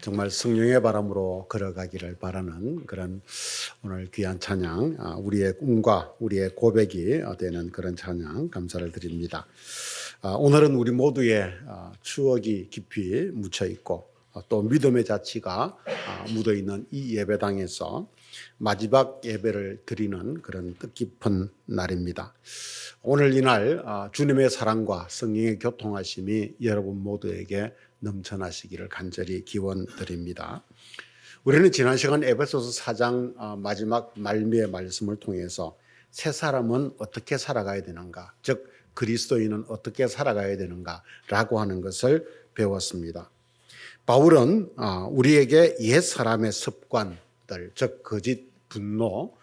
정말 성령의 바람으로 걸어가기를 바라는 그런 오늘 귀한 찬양, 우리의 꿈과 우리의 고백이 되는 그런 찬양 감사를 드립니다. 오늘은 우리 모두의 추억이 깊이 묻혀 있고 또 믿음의 자취가 묻어 있는 이 예배당에서 마지막 예배를 드리는 그런 뜻깊은 날입니다. 오늘 이날 주님의 사랑과 성령의 교통하심이 여러분 모두에게 넘쳐나시기를 간절히 기원드립니다. 우리는 지난 시간 에베소서 4장 마지막 말미의 말씀을 통해서 새 사람은 어떻게 살아가야 되는가, 즉 그리스도인은 어떻게 살아가야 되는가라고 하는 것을 배웠습니다. 바울은 우리에게 옛 사람의 습관들, 즉 거짓, 분노,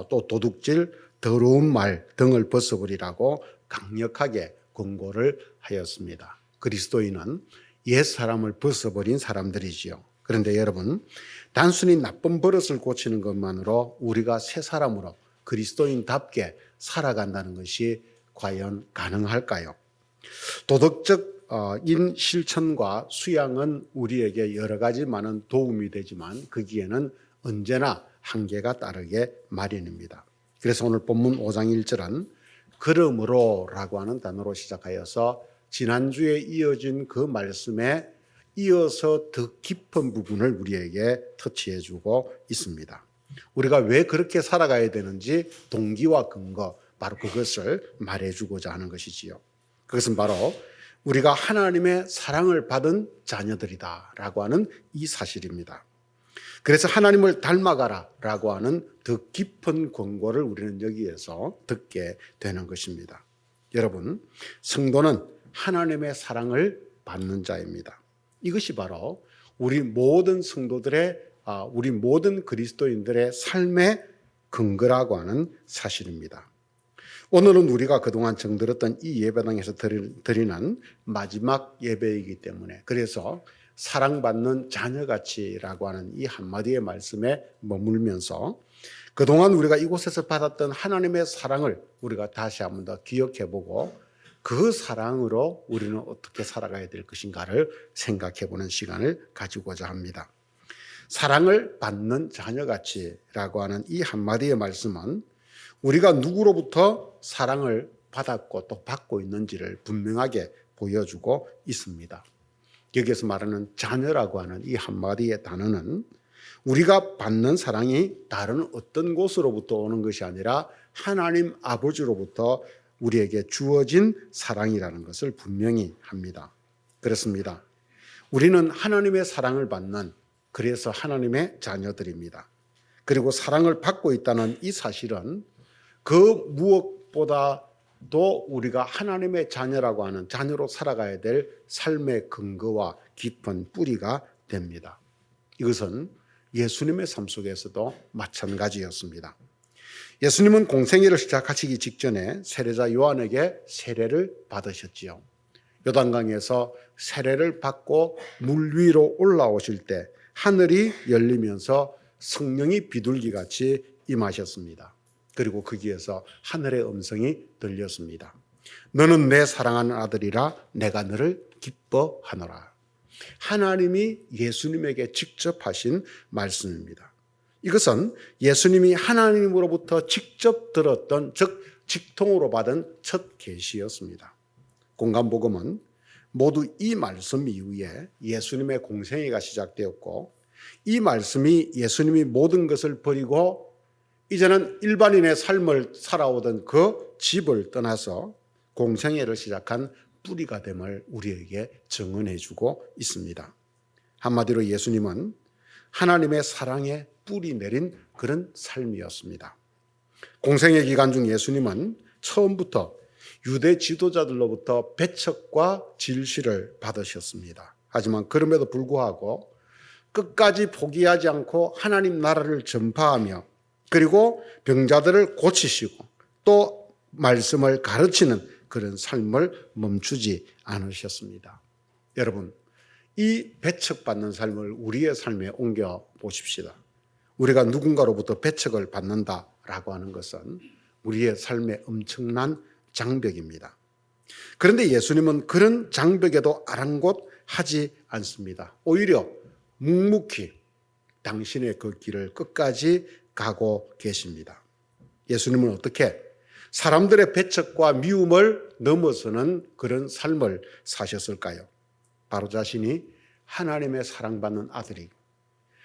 또 도둑질, 더러운 말 등을 벗어버리라고 강력하게 권고를 하였습니다. 그리스도인은 옛 사람을 벗어버린 사람들이지요. 그런데 여러분, 단순히 나쁜 버릇을 고치는 것만으로 우리가 새 사람으로 그리스도인답게 살아간다는 것이 과연 가능할까요? 도덕적 인 실천과 수양은 우리에게 여러 가지 많은 도움이 되지만 거기에는 언제나 한계가 따르게 마련입니다. 그래서 오늘 본문 5장 1절은 그러므로라고 하는 단어로 시작하여서 지난주에 이어진 그 말씀에 이어서 더 깊은 부분을 우리에게 터치해 주고 있습니다. 우리가 왜 그렇게 살아가야 되는지 동기와 근거, 바로 그것을 말해주고자 하는 것이지요. 그것은 바로 우리가 하나님의 사랑을 받은 자녀들이다라고 하는 이 사실입니다. 그래서 하나님을 닮아가라라고 하는 더 깊은 권고를 우리는 여기에서 듣게 되는 것입니다. 여러분, 성도는 하나님의 사랑을 받는 자입니다. 이것이 바로 우리 모든 성도들의, 우리 모든 그리스도인들의 삶의 근거라고 하는 사실입니다. 오늘은 우리가 그동안 정들었던 이 예배당에서 드리는 마지막 예배이기 때문에, 그래서 사랑받는 자녀같이라고 하는 이 한마디의 말씀에 머물면서 그동안 우리가 이곳에서 받았던 하나님의 사랑을 우리가 다시 한번 더 기억해보고 그 사랑으로 우리는 어떻게 살아가야 될 것인가를 생각해보는 시간을 가지고자 합니다. 사랑을 받는 자녀같이라고 하는 이 한마디의 말씀은 우리가 누구로부터 사랑을 받았고 또 받고 있는지를 분명하게 보여주고 있습니다. 여기에서 말하는 자녀라고 하는 이 한마디의 단어는 우리가 받는 사랑이 다른 어떤 곳으로부터 오는 것이 아니라 하나님 아버지로부터 우리에게 주어진 사랑이라는 것을 분명히 합니다. 그렇습니다. 우리는 하나님의 사랑을 받는, 그래서 하나님의 자녀들입니다. 그리고 사랑을 받고 있다는 이 사실은 그 무엇보다도 우리가 하나님의 자녀라고 하는, 자녀로 살아가야 될 삶의 근거와 깊은 뿌리가 됩니다. 이것은 예수님의 삶 속에서도 마찬가지였습니다. 예수님은 공생애를 시작하시기 직전에 세례자 요한에게 세례를 받으셨지요. 요단강에서 세례를 받고 물 위로 올라오실 때 하늘이 열리면서 성령이 비둘기같이 임하셨습니다. 그리고 거기에서 하늘의 음성이 들렸습니다. 너는 내 사랑하는 아들이라 내가 너를 기뻐하노라. 하나님이 예수님에게 직접 하신 말씀입니다. 이것은 예수님이 하나님으로부터 직접 들었던, 즉 직통으로 받은 첫 계시였습니다. 공간복음은 모두 이 말씀 이후에 예수님의 공생애가 시작되었고, 이 말씀이 예수님이 모든 것을 버리고 이제는 일반인의 삶을 살아오던 그 집을 떠나서 공생애를 시작한 뿌리가 됨을 우리에게 증언해 주고 있습니다. 한마디로 예수님은 하나님의 사랑에 뿌리 내린 그런 삶이었습니다. 공생애 기간 중 예수님은 처음부터 유대 지도자들로부터 배척과 질시를 받으셨습니다. 하지만 그럼에도 불구하고 끝까지 포기하지 않고 하나님 나라를 전파하며, 그리고 병자들을 고치시고 또 말씀을 가르치는 그런 삶을 멈추지 않으셨습니다. 여러분, 이 배척받는 삶을 우리의 삶에 옮겨 보십시다. 우리가 누군가로부터 배척을 받는다라고 하는 것은 우리의 삶에 엄청난 장벽입니다. 그런데 예수님은 그런 장벽에도 아랑곳하지 않습니다. 오히려 묵묵히 당신의 그 길을 끝까지 가고 계십니다. 예수님은 어떻게 사람들의 배척과 미움을 넘어서는 그런 삶을 사셨을까요? 바로 자신이 하나님의 사랑받는 아들이고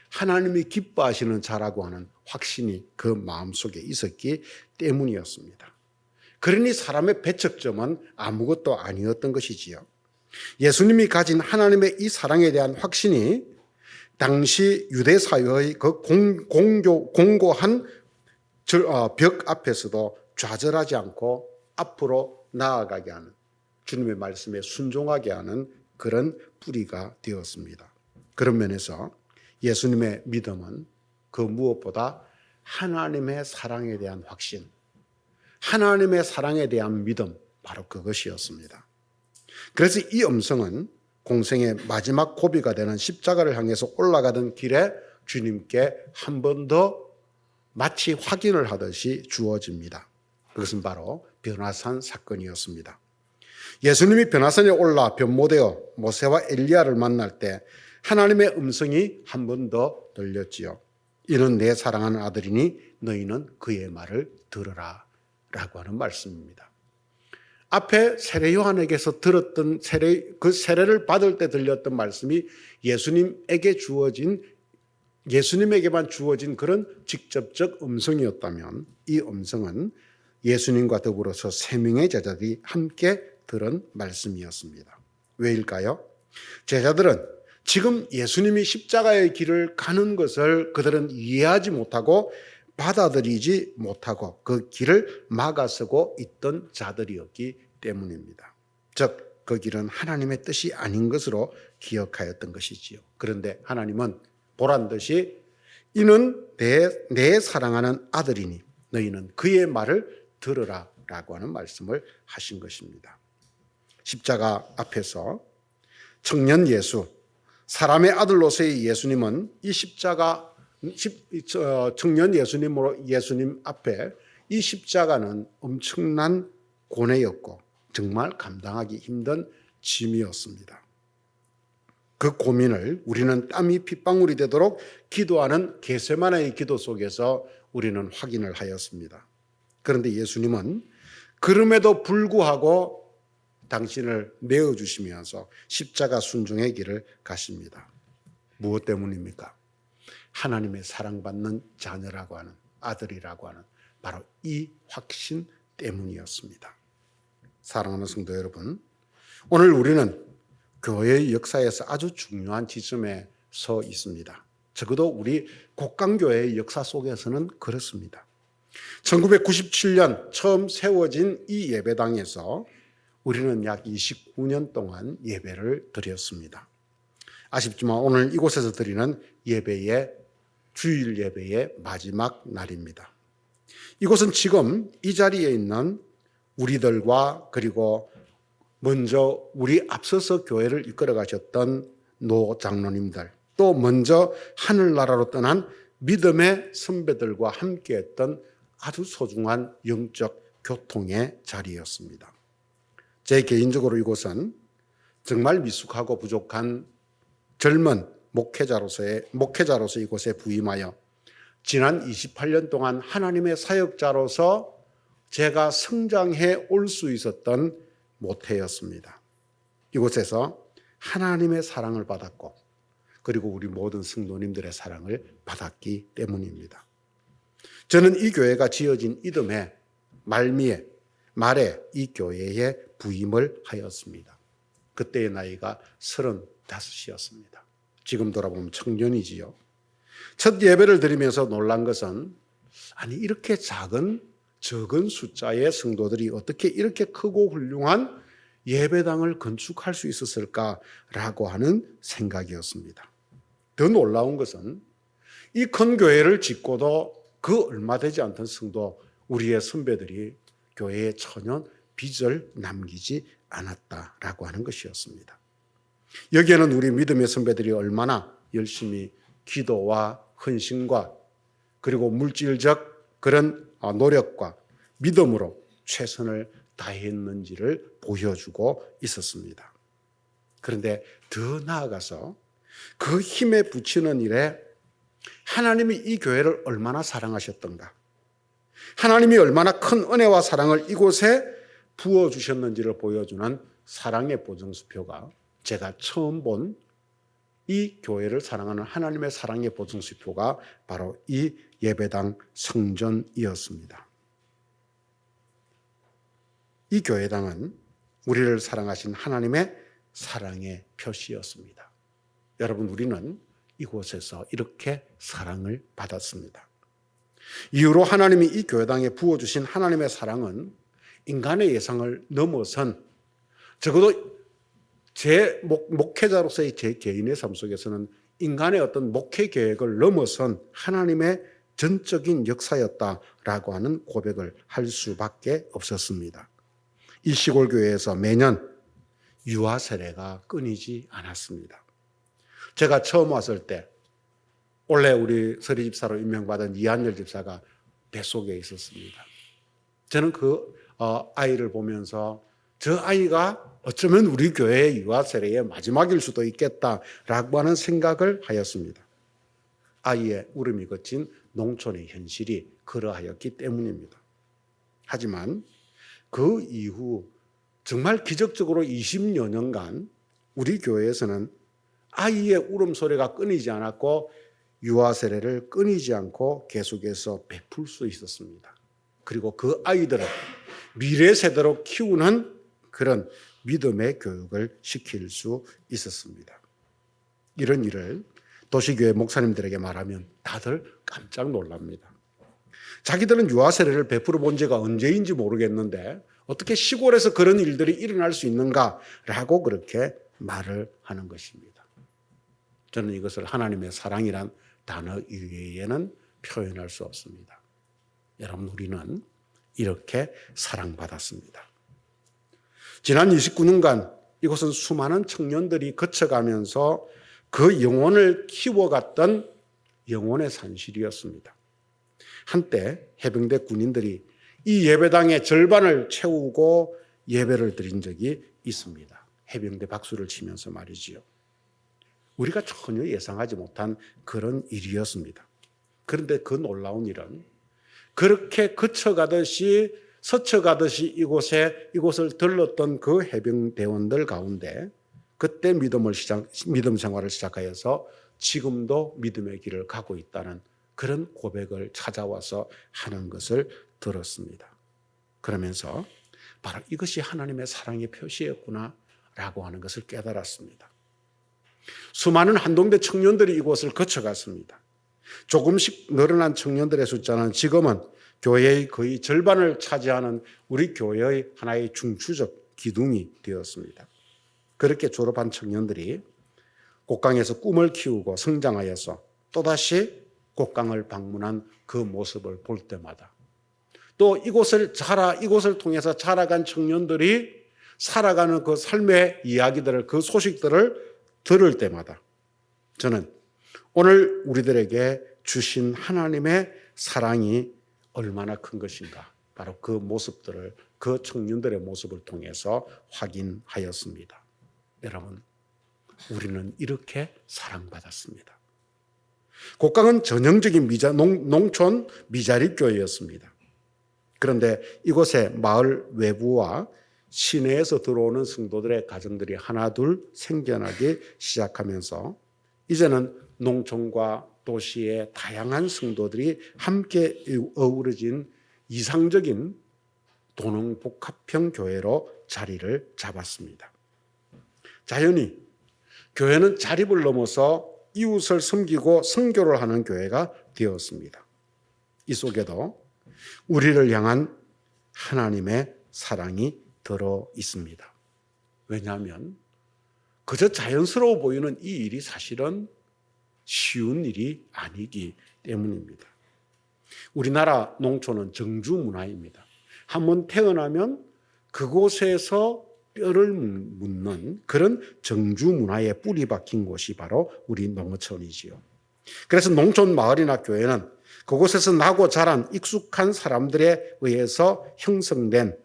하나님이 기뻐하시는 자라고 하는 확신이 그 마음속에 있었기 때문이었습니다. 그러니 사람의 배척점은 아무것도 아니었던 것이지요. 예수님이 가진 하나님의 이 사랑에 대한 확신이 당시 유대 사회의 그 공고한 벽 앞에서도 좌절하지 않고 앞으로 나아가게 하는, 주님의 말씀에 순종하게 하는 그런 뿌리가 되었습니다. 그런 면에서 예수님의 믿음은 그 무엇보다 하나님의 사랑에 대한 확신, 하나님의 사랑에 대한 믿음, 바로 그것이었습니다. 그래서 이 음성은 공생의 마지막 고비가 되는 십자가를 향해서 올라가던 길에 주님께 한 번 더 마치 확인을 하듯이 주어집니다. 그것은 바로 변화산 사건이었습니다. 예수님이 변화산에 올라 변모되어 모세와 엘리야를 만날 때 하나님의 음성이 한 번 더 들렸지요. 이는 내 사랑하는 아들이니 너희는 그의 말을 들으라 라고 하는 말씀입니다. 앞에 세례 요한에게서 들었던 그 세례를 받을 때 들렸던 말씀이 예수님에게만 주어진 그런 직접적 음성이었다면, 이 음성은 예수님과 더불어서 세 명의 제자들이 함께 들은 말씀이었습니다. 왜일까요? 제자들은 지금 예수님이 십자가의 길을 가는 것을 그들은 이해하지 못하고 받아들이지 못하고 그 길을 막아서고 있던 자들이었기 때문입니다. 즉, 그 길은 하나님의 뜻이 아닌 것으로 기억하였던 것이지요. 그런데 하나님은 보란 듯이 이는 내 사랑하는 아들이니 너희는 그의 말을 들으라 라고 하는 말씀을 하신 것입니다. 십자가 앞에서 청년 예수, 사람의 아들로서의 예수님은 이 십자가 청년 예수님 앞에 이 십자가는 엄청난 고뇌였고 정말 감당하기 힘든 짐이었습니다. 그 고민을 우리는 땀이 핏방울이 되도록 기도하는 겟세마네의 기도 속에서 우리는 확인을 하였습니다. 그런데 예수님은 그럼에도 불구하고 당신을 내어주시면서 십자가 순종의 길을 가십니다. 무엇 때문입니까? 하나님의 사랑받는 자녀라고 하는, 아들이라고 하는 바로 이 확신 때문이었습니다. 사랑하는 성도 여러분, 오늘 우리는 교회의 역사에서 아주 중요한 지점에 서 있습니다. 적어도 우리 곡강교회의 역사 속에서는 그렇습니다. 1997년 처음 세워진 이 예배당에서 우리는 약 29년 동안 예배를 드렸습니다. 아쉽지만 오늘 이곳에서 드리는 주일 예배의 마지막 날입니다. 이곳은 지금 이 자리에 있는 우리들과 그리고 먼저 우리 앞서서 교회를 이끌어 가셨던 노 장로님들, 또 먼저 하늘나라로 떠난 믿음의 선배들과 함께했던 아주 소중한 영적 교통의 자리였습니다. 제 개인적으로 이곳은 정말 미숙하고 부족한 젊은 목회자로서 이곳에 부임하여 지난 28년 동안 하나님의 사역자로서 제가 성장해 올 수 있었던 모태였습니다. 이곳에서 하나님의 사랑을 받았고 그리고 우리 모든 성도님들의 사랑을 받았기 때문입니다. 저는 이 교회가 지어진 이듬해 말에 이 교회에 부임을 하였습니다. 그때의 나이가 35이었습니다. 지금 돌아보면 청년이지요. 첫 예배를 드리면서 놀란 것은 이렇게 적은 숫자의 성도들이 어떻게 이렇게 크고 훌륭한 예배당을 건축할 수 있었을까라고 하는 생각이었습니다. 더 놀라운 것은 이 큰 교회를 짓고도 그 얼마 되지 않던 성도, 우리의 선배들이 교회에 전혀 빚을 남기지 않았다라고 하는 것이었습니다. 여기에는 우리 믿음의 선배들이 얼마나 열심히 기도와 헌신과 그리고 물질적 그런 노력과 믿음으로 최선을 다했는지를 보여주고 있었습니다. 그런데 더 나아가서 그 힘에 붙이는 일에 하나님이 이 교회를 얼마나 사랑하셨던가, 하나님이 얼마나 큰 은혜와 사랑을 이곳에 부어주셨는지를 보여주는 사랑의 보증수표가 제가 처음 본 이 교회를 사랑하는 하나님의 사랑의 보증수표가 바로 이 예배당 성전이었습니다. 이 교회당은 우리를 사랑하신 하나님의 사랑의 표시였습니다. 여러분, 우리는 이곳에서 이렇게 사랑을 받았습니다. 이후로 하나님이 이 교회당에 부어주신 하나님의 사랑은 인간의 예상을 넘어선, 적어도 제 목회자로서의 제 개인의 삶 속에서는 인간의 어떤 목회 계획을 넘어선 하나님의 전적인 역사였다라고 하는 고백을 할 수밖에 없었습니다. 이 시골 교회에서 매년 유아 세례가 끊이지 않았습니다. 제가 처음 왔을 때 원래 우리 서리 집사로 임명받은 이한열 집사가 뱃속에 있었습니다. 저는 그 아이를 보면서 저 아이가 어쩌면 우리 교회의 유아 세례의 마지막일 수도 있겠다라고 하는 생각을 하였습니다. 아이의 울음이 그친 농촌의 현실이 그러하였기 때문입니다. 하지만 그 이후 정말 기적적으로 20여 년간 우리 교회에서는 아이의 울음소리가 끊이지 않았고 유아 세례를 끊이지 않고 계속해서 베풀 수 있었습니다. 그리고 그 아이들을 미래 세대로 키우는 그런 믿음의 교육을 시킬 수 있었습니다. 이런 일을 도시교회 목사님들에게 말하면 다들 깜짝 놀랍니다. 자기들은 유아 세례를 베풀어 본 지가 언제인지 모르겠는데 어떻게 시골에서 그런 일들이 일어날 수 있는가라고 그렇게 말을 하는 것입니다. 저는 이것을 하나님의 사랑이란 단어 이외에는 표현할 수 없습니다. 여러분, 우리는 이렇게 사랑받았습니다. 지난 29년간 이곳은 수많은 청년들이 거쳐가면서 그 영혼을 키워갔던 영혼의 산실이었습니다. 한때 해병대 군인들이 이 예배당의 절반을 채우고 예배를 드린 적이 있습니다. 해병대 박수를 치면서 말이지요. 우리가 전혀 예상하지 못한 그런 일이었습니다. 그런데 그 놀라운 일은 그렇게 거쳐가듯이 이곳을 들렀던 그 해병대원들 가운데 그때 믿음 생활을 시작하여서 지금도 믿음의 길을 가고 있다는 그런 고백을 찾아와서 하는 것을 들었습니다. 그러면서 바로 이것이 하나님의 사랑의 표시였구나라고 하는 것을 깨달았습니다. 수많은 한동대 청년들이 이곳을 거쳐갔습니다. 조금씩 늘어난 청년들의 숫자는 지금은 교회의 거의 절반을 차지하는 우리 교회의 하나의 중추적 기둥이 되었습니다. 그렇게 졸업한 청년들이 곡강에서 꿈을 키우고 성장하여서 또다시 곡강을 방문한 그 모습을 볼 때마다 또 이곳을 통해서 자라간 청년들이 살아가는 그 삶의 이야기들을, 그 소식들을 들을 때마다 저는 오늘 우리들에게 주신 하나님의 사랑이 얼마나 큰 것인가, 바로 그 모습들을, 그 청년들의 모습을 통해서 확인하였습니다. 여러분, 우리는 이렇게 사랑받았습니다. 곡강은 전형적인 농촌 미자립교회였습니다. 그런데 이곳에 마을 외부와 시내에서 들어오는 성도들의 가정들이 하나둘 생겨나기 시작하면서 이제는 농촌과 도시의 다양한 성도들이 함께 어우러진 이상적인 도농복합형 교회로 자리를 잡았습니다. 자연히 교회는 자립을 넘어서 이웃을 섬기고 선교를 하는 교회가 되었습니다. 이 속에도 우리를 향한 하나님의 사랑이 들어 있습니다. 왜냐하면 그저 자연스러워 보이는 이 일이 사실은 쉬운 일이 아니기 때문입니다. 우리나라 농촌은 정주 문화입니다. 한번 태어나면 그곳에서 뼈를 묻는 그런 정주 문화에 뿌리 박힌 곳이 바로 우리 농어촌이지요. 그래서 농촌 마을이나 교회는 그곳에서 나고 자란 익숙한 사람들에 의해서 형성된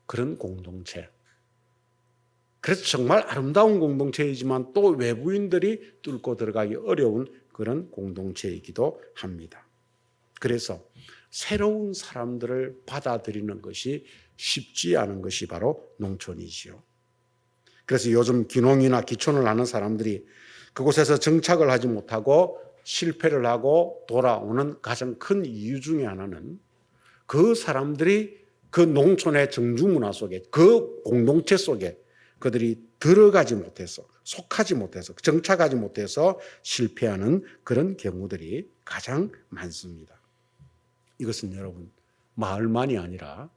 그런 공동체, 그래서 정말 아름다운 공동체이지만 또 외부인들이 뚫고 들어가기 어려운 그런 공동체이기도 합니다. 그래서 새로운 사람들을 받아들이는 것이 쉽지 않은 것이 바로 농촌이지요. 그래서 요즘 귀농이나 귀촌을 하는 사람들이 그곳에서 정착을 하지 못하고 실패를 하고 돌아오는 가장 큰 이유 중에 하나는 그 사람들이 그 농촌의 정주문화 속에, 그 공동체 속에 그들이 들어가지 못해서, 속하지 못해서, 정착하지 못해서 실패하는 그런 경우들이 가장 많습니다. 이것은 여러분 마을만이 아니라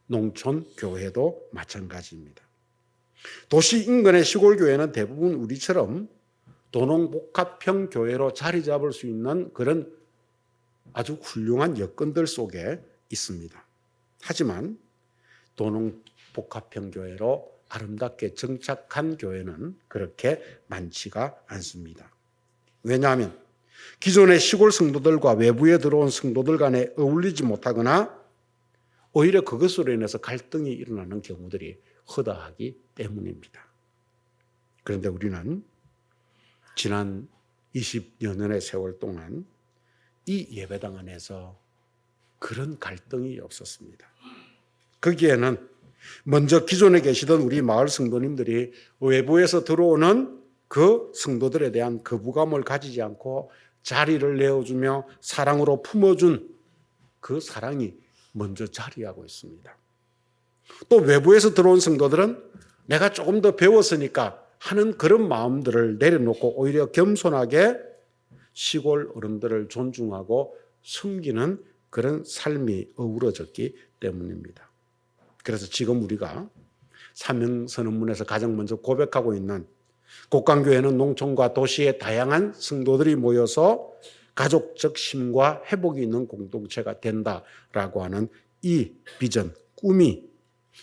농촌 교회도 마찬가지입니다. 도시 인근의 시골 교회는 대부분 우리처럼 도농복합형 교회로 자리 잡을 수 있는 그런 아주 훌륭한 여건들 속에 있습니다. 하지만 도농복합형 교회로 아름답게 정착한 교회는 그렇게 많지가 않습니다. 왜냐하면 기존의 시골 성도들과 외부에 들어온 성도들 간에 어울리지 못하거나 오히려 그것으로 인해서 갈등이 일어나는 경우들이 허다하기 때문입니다. 그런데 우리는 지난 20여 년의 세월 동안 이 예배당 안에서 그런 갈등이 없었습니다. 거기에는 먼저 기존에 계시던 우리 마을 성도님들이 외부에서 들어오는 그 성도들에 대한 거부감을 가지지 않고 자리를 내어주며 사랑으로 품어준 그 사랑이 먼저 자리하고 있습니다. 또 외부에서 들어온 성도들은 내가 조금 더 배웠으니까 하는 그런 마음들을 내려놓고 오히려 겸손하게 시골 어른들을 존중하고 섬기는 그런 삶이 어우러졌기 때문입니다. 그래서 지금 우리가 사명선언문에서 가장 먼저 고백하고 있는 곡강교회는 농촌과 도시의 다양한 성도들이 모여서 가족적 힘과 회복이 있는 공동체가 된다라고 하는 이 비전, 꿈이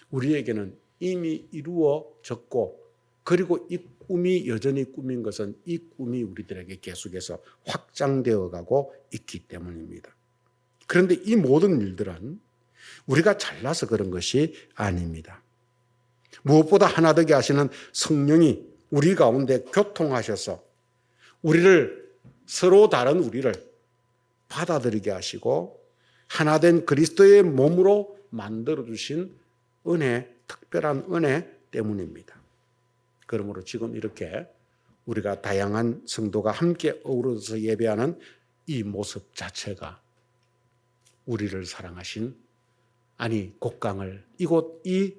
우리에게는 이미 이루어졌고, 그리고 이 꿈이 여전히 꿈인 것은 이 꿈이 우리들에게 계속해서 확장되어 가고 있기 때문입니다. 그런데 이 모든 일들은 우리가 잘나서 그런 것이 아닙니다. 무엇보다 하나 되게 하시는 성령이 우리 가운데 교통하셔서 우리를, 서로 다른 우리를 받아들이게 하시고 하나된 그리스도의 몸으로 만들어주신 은혜, 특별한 은혜 때문입니다. 그러므로 지금 이렇게 우리가 다양한 성도가 함께 어우러져서 예배하는 이 모습 자체가 우리를 사랑하신, 아니 곡강을, 이곳 이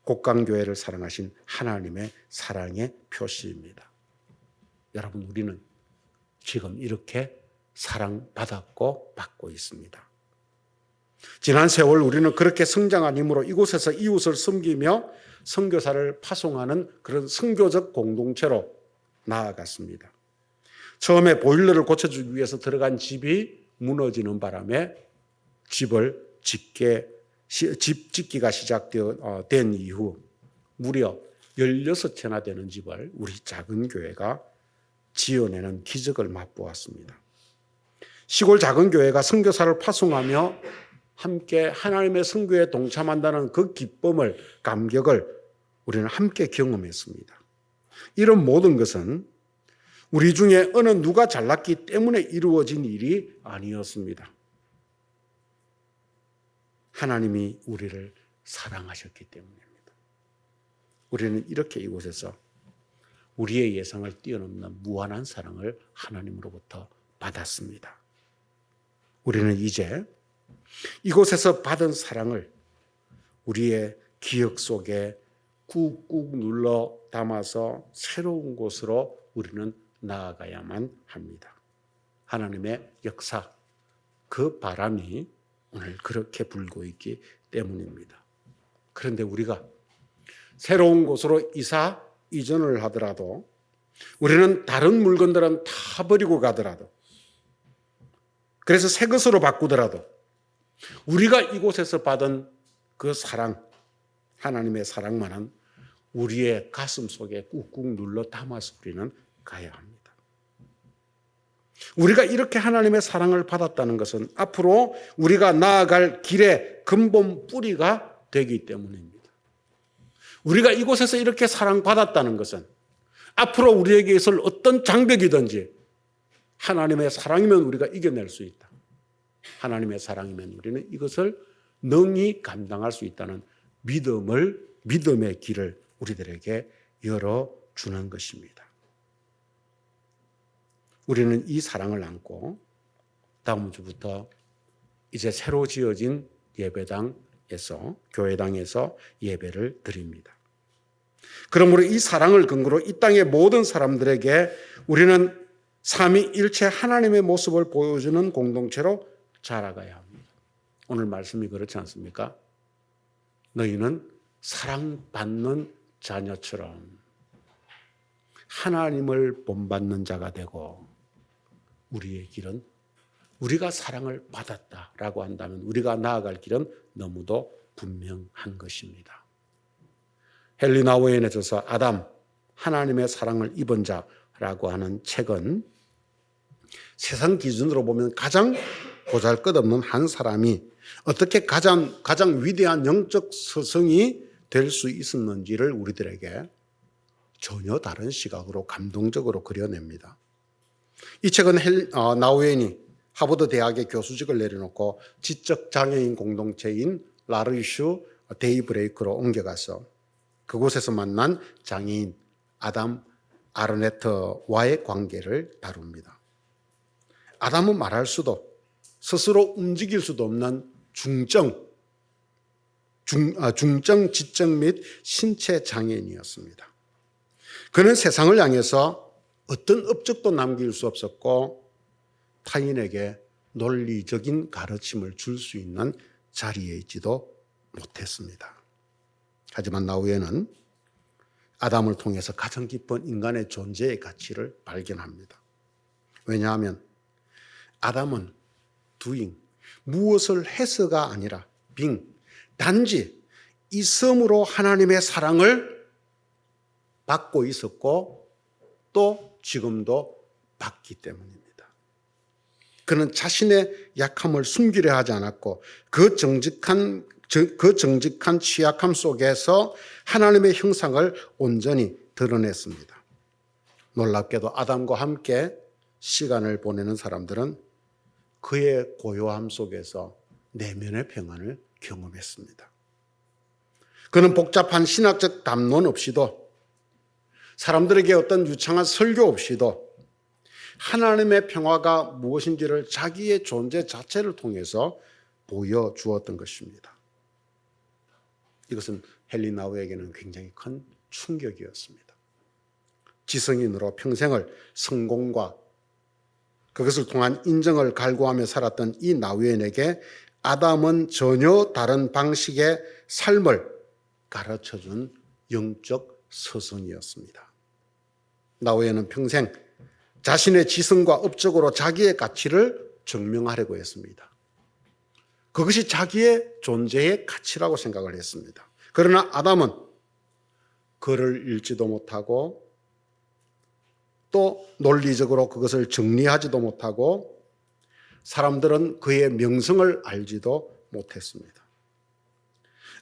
곡강교회를 사랑하신 하나님의 사랑의 표시입니다. 여러분, 우리는 지금 이렇게 사랑받았고 받고 있습니다. 지난 세월 우리는 그렇게 성장한 힘으로 이곳에서 이웃을 섬기며 선교사를 파송하는 그런 선교적 공동체로 나아갔습니다. 처음에 보일러를 고쳐주기 위해서 들어간 집이 무너지는 바람에 집 짓기가 시작된 이후 무려 16채나 되는 집을 우리 작은 교회가 지어내는 기적을 맛보았습니다. 시골 작은 교회가 선교사를 파송하며 함께 하나님의 선교에 동참한다는 그 기쁨을, 감격을 우리는 함께 경험했습니다. 이런 모든 것은 우리 중에 어느 누가 잘났기 때문에 이루어진 일이 아니었습니다. 하나님이 우리를 사랑하셨기 때문입니다. 우리는 이렇게 이곳에서 우리의 예상을 뛰어넘는 무한한 사랑을 하나님으로부터 받았습니다. 우리는 이제 이곳에서 받은 사랑을 우리의 기억 속에 꾹꾹 눌러 담아서 새로운 곳으로 우리는 나아가야만 합니다. 하나님의 역사, 그 바람이 오늘 그렇게 불고 있기 때문입니다. 그런데 우리가 새로운 곳으로 이전을 하더라도, 우리는 다른 물건들은 다 버리고 가더라도, 그래서 새 것으로 바꾸더라도 우리가 이곳에서 받은 그 사랑, 하나님의 사랑만은 우리의 가슴 속에 꾹꾹 눌러 담아서 우리는 가야 합니다. 우리가 이렇게 하나님의 사랑을 받았다는 것은 앞으로 우리가 나아갈 길의 근본 뿌리가 되기 때문입니다. 우리가 이곳에서 이렇게 사랑받았다는 것은 앞으로 우리에게 있을 어떤 장벽이든지 하나님의 사랑이면 우리가 이겨낼 수 있다. 하나님의 사랑이면 우리는 이것을 능히 감당할 수 있다는 믿음의 길을 우리들에게 열어주는 것입니다. 우리는 이 사랑을 안고 다음 주부터 이제 새로 지어진 예배당에서, 교회당에서 예배를 드립니다. 그러므로 이 사랑을 근거로 이 땅의 모든 사람들에게 우리는 삼위일체 하나님의 모습을 보여주는 공동체로 자라가야 합니다. 오늘 말씀이 그렇지 않습니까? 너희는 사랑받는 자녀처럼 하나님을 본받는 자가 되고, 우리의 길은 우리가 사랑을 받았다라고 한다면 우리가 나아갈 길은 너무도 분명한 것입니다. 헨리 나우엔에 져서 아담, 하나님의 사랑을 입은 자라고 하는 책은 세상 기준으로 보면 가장 보잘것없는 한 사람이 어떻게 가장 위대한 영적 스승이 될 수 있었는지를 우리들에게 전혀 다른 시각으로 감동적으로 그려냅니다. 이 책은 나우엔이 하버드 대학의 교수직을 내려놓고 지적 장애인 공동체인 라르슈 데이브레이크로 옮겨가서 그곳에서 만난 장애인 아담 아르네트와의 관계를 다룹니다. 아담은 말할 수도 스스로 움직일 수도 없는 중증 지적 및 신체 장애인이었습니다. 그는 세상을 향해서 어떤 업적도 남길 수 없었고 타인에게 논리적인 가르침을 줄 수 있는 자리에 있지도 못했습니다. 하지만 나우엔은 아담을 통해서 가장 깊은 인간의 존재의 가치를 발견합니다. 왜냐하면 아담은 doing, 무엇을 해서가 아니라 being, 단지 있음으로 하나님의 사랑을 받고 있었고 또 지금도 받기 때문입니다. 그는 자신의 약함을 숨기려 하지 않았고 그 정직한 취약함 속에서 하나님의 형상을 온전히 드러냈습니다. 놀랍게도 아담과 함께 시간을 보내는 사람들은 그의 고요함 속에서 내면의 평안을 경험했습니다. 그는 복잡한 신학적 담론 없이도 사람들에게 어떤 유창한 설교 없이도 하나님의 평화가 무엇인지를 자기의 존재 자체를 통해서 보여주었던 것입니다. 이것은 헨리 나우에게는 굉장히 큰 충격이었습니다. 지성인으로 평생을 성공과 그것을 통한 인정을 갈구하며 살았던 이 나우엔에게 아담은 전혀 다른 방식의 삶을 가르쳐준 영적 스승이었습니다. 나우엔은 평생 자신의 지성과 업적으로 자기의 가치를 증명하려고 했습니다. 그것이 자기의 존재의 가치라고 생각을 했습니다. 그러나 아담은 글을 읽지도 못하고 또 논리적으로 그것을 정리하지도 못하고 사람들은 그의 명성을 알지도 못했습니다.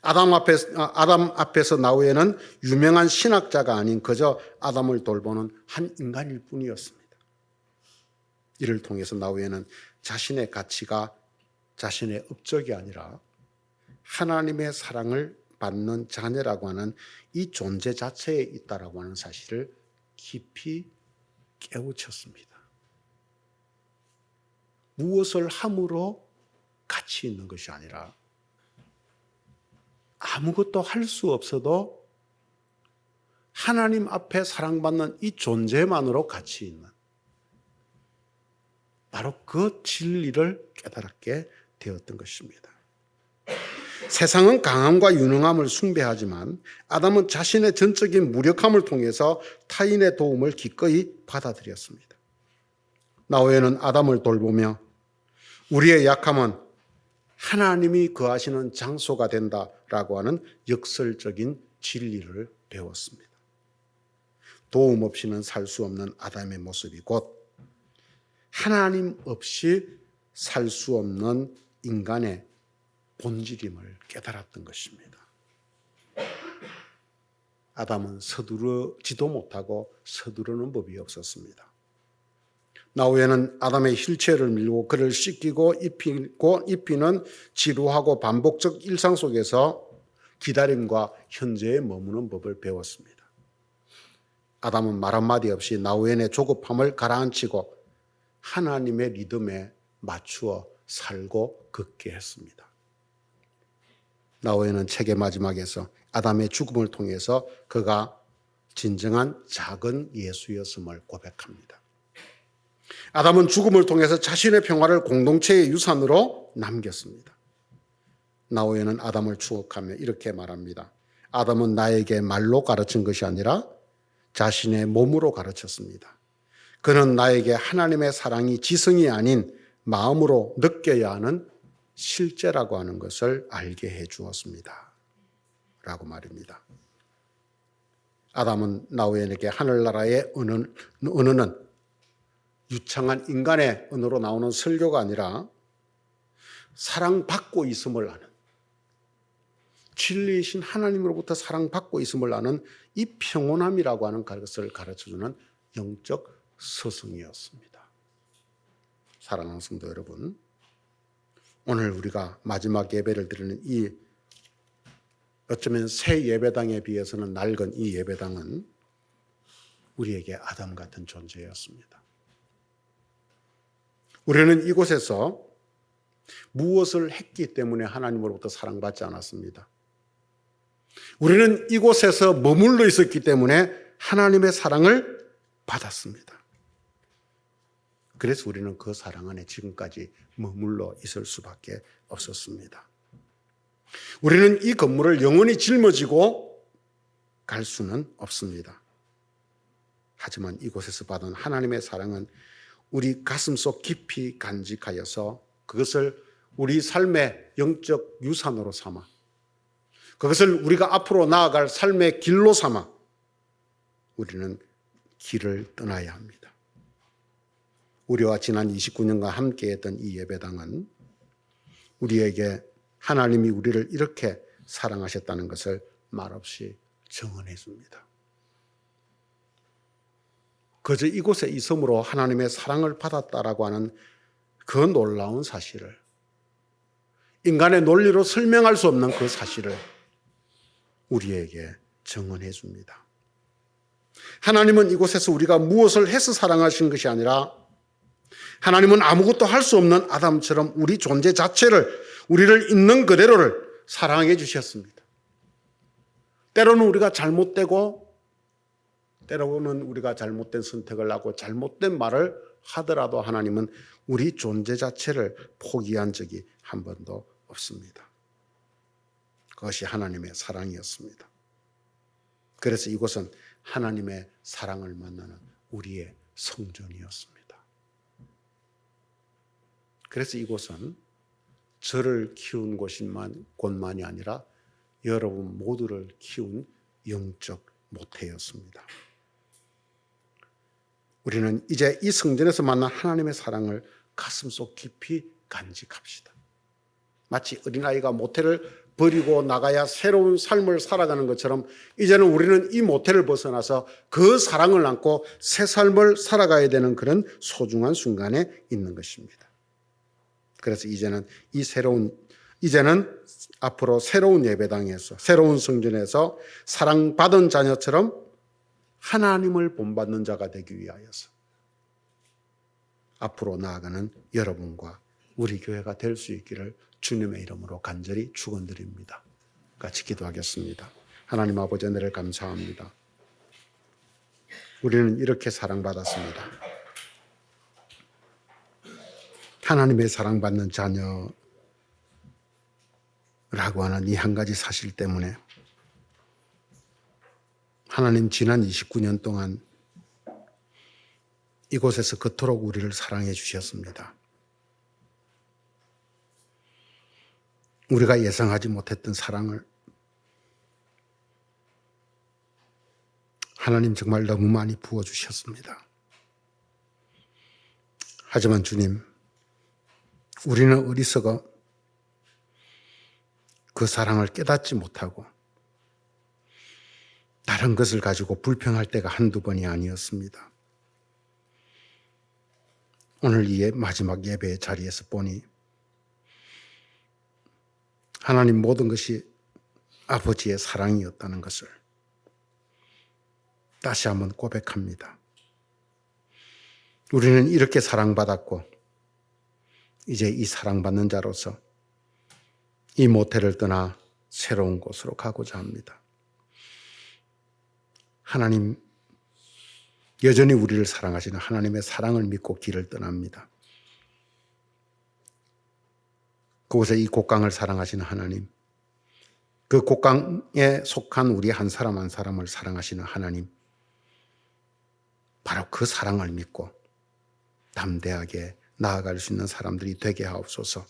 아담 앞에서 나우엔은 유명한 신학자가 아닌 그저 아담을 돌보는 한 인간일 뿐이었습니다. 이를 통해서 나우엔은 자신의 가치가 자신의 업적이 아니라 하나님의 사랑을 받는 자녀라고 하는 이 존재 자체에 있다라고 하는 사실을 깊이 깨우쳤습니다. 무엇을 함으로 가치 있는 것이 아니라 아무것도 할 수 없어도 하나님 앞에 사랑받는 이 존재만으로 가치 있는 바로 그 진리를 깨달게 되었던 것입니다. 세상은 강함과 유능함을 숭배하지만 아담은 자신의 전적인 무력함을 통해서 타인의 도움을 기꺼이 받아들였습니다. 나우엔은 아담을 돌보며 우리의 약함은 하나님이 거하시는 장소가 된다라고 하는 역설적인 진리를 배웠습니다. 도움 없이는 살 수 없는 아담의 모습이 곧 하나님 없이 살 수 없는 인간의 본질임을 깨달았던 것입니다. 아담은 서두르지도 못하고 서두르는 법이 없었습니다. 나후에는 아담의 힐체를 밀고 그를 씻기고 입히는 지루하고 반복적 일상 속에서 기다림과 현재에 머무는 법을 배웠습니다. 아담은 말 한마디 없이 나후엔의 조급함을 가라앉히고 하나님의 리듬에 맞추어 살고 걷게 했습니다. 나후엔은 책의 마지막에서 아담의 죽음을 통해서 그가 진정한 작은 예수였음을 고백합니다. 아담은 죽음을 통해서 자신의 평화를 공동체의 유산으로 남겼습니다. 나후엔은 아담을 추억하며 이렇게 말합니다. 아담은 나에게 말로 가르친 것이 아니라 자신의 몸으로 가르쳤습니다. 그는 나에게 하나님의 사랑이 지성이 아닌 마음으로 느껴야 하는 실제라고 하는 것을 알게 해 주었습니다. 라고 말입니다. 아담은 나후엔에게 하늘나라의 언어는 유창한 인간의 언어로 나오는 설교가 아니라 사랑받고 있음을 아는, 진리이신 하나님으로부터 사랑받고 있음을 아는 이 평온함이라고 하는 것을 가르쳐주는 영적 스승이었습니다. 사랑하는 성도 여러분, 오늘 우리가 마지막 예배를 드리는 이 어쩌면 새 예배당에 비해서는 낡은 이 예배당은 우리에게 아담 같은 존재였습니다. 우리는 이곳에서 무엇을 했기 때문에 하나님으로부터 사랑받지 않았습니다. 우리는 이곳에서 머물러 있었기 때문에 하나님의 사랑을 받았습니다. 그래서 우리는 그 사랑 안에 지금까지 머물러 있을 수밖에 없었습니다. 우리는 이 건물을 영원히 짊어지고 갈 수는 없습니다. 하지만 이곳에서 받은 하나님의 사랑은 우리 가슴속 깊이 간직하여서 그것을 우리 삶의 영적 유산으로 삼아, 그것을 우리가 앞으로 나아갈 삶의 길로 삼아 우리는 길을 떠나야 합니다. 우리와 지난 29년간 함께했던 이 예배당은 우리에게 하나님이 우리를 이렇게 사랑하셨다는 것을 말없이 증언해 줍니다. 그저 이곳에 있음으로 하나님의 사랑을 받았다라고 하는 그 놀라운 사실을, 인간의 논리로 설명할 수 없는 그 사실을 우리에게 증언해 줍니다. 하나님은 이곳에서 우리가 무엇을 해서 사랑하신 것이 아니라 하나님은 아무것도 할 수 없는 아담처럼 우리 존재 자체를, 우리를 있는 그대로를 사랑해 주셨습니다. 때로는 우리가 잘못되고 때로는 우리가 잘못된 선택을 하고 잘못된 말을 하더라도 하나님은 우리 존재 자체를 포기한 적이 한 번도 없습니다. 그것이 하나님의 사랑이었습니다. 그래서 이곳은 하나님의 사랑을 만나는 우리의 성전이었습니다. 그래서 이곳은 저를 키운 곳만이 아니라 여러분 모두를 키운 영적 모태였습니다. 우리는 이제 이 성전에서 만난 하나님의 사랑을 가슴속 깊이 간직합시다. 마치 어린아이가 모태를 버리고 나가야 새로운 삶을 살아가는 것처럼 이제는 우리는 이 모태를 벗어나서 그 사랑을 안고 새 삶을 살아가야 되는 그런 소중한 순간에 있는 것입니다. 그래서 이제는 앞으로 새로운 예배당에서, 새로운 성전에서 사랑받은 자녀처럼 하나님을 본받는 자가 되기 위하여서 앞으로 나아가는 여러분과 우리 교회가 될 수 있기를 주님의 이름으로 간절히 축원드립니다. 같이 기도하겠습니다. 하나님 아버지, 은혜를 감사합니다. 우리는 이렇게 사랑받았습니다. 하나님의 사랑받는 자녀라고 하는 이 한 가지 사실 때문에 하나님 지난 29년 동안 이곳에서 그토록 우리를 사랑해 주셨습니다. 우리가 예상하지 못했던 사랑을 하나님 정말 너무 많이 부어주셨습니다. 하지만 주님, 우리는 어리석어 그 사랑을 깨닫지 못하고 다른 것을 가지고 불평할 때가 한두 번이 아니었습니다. 오늘 이 마지막 예배의 자리에서 보니 하나님 모든 것이 아버지의 사랑이었다는 것을 다시 한번 고백합니다. 우리는 이렇게 사랑받았고 이제 이 사랑받는 자로서 이 모태를 떠나 새로운 곳으로 가고자 합니다. 하나님, 여전히 우리를 사랑하시는 하나님의 사랑을 믿고 길을 떠납니다. 그곳에 이 곡강을 사랑하시는 하나님, 그 곡강에 속한 우리 한 사람 한 사람을 사랑하시는 하나님, 바로 그 사랑을 믿고 담대하게 나아갈 수 있는 사람들이 되게 하옵소서.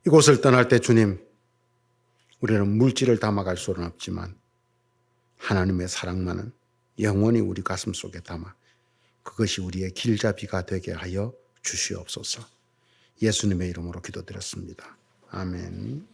이곳을 떠날 때 주님, 우리는 물질을 담아갈 수는 없지만 하나님의 사랑만은 영원히 우리 가슴 속에 담아 그것이 우리의 길잡이가 되게 하여 주시옵소서. 예수님의 이름으로 기도드렸습니다. 아멘.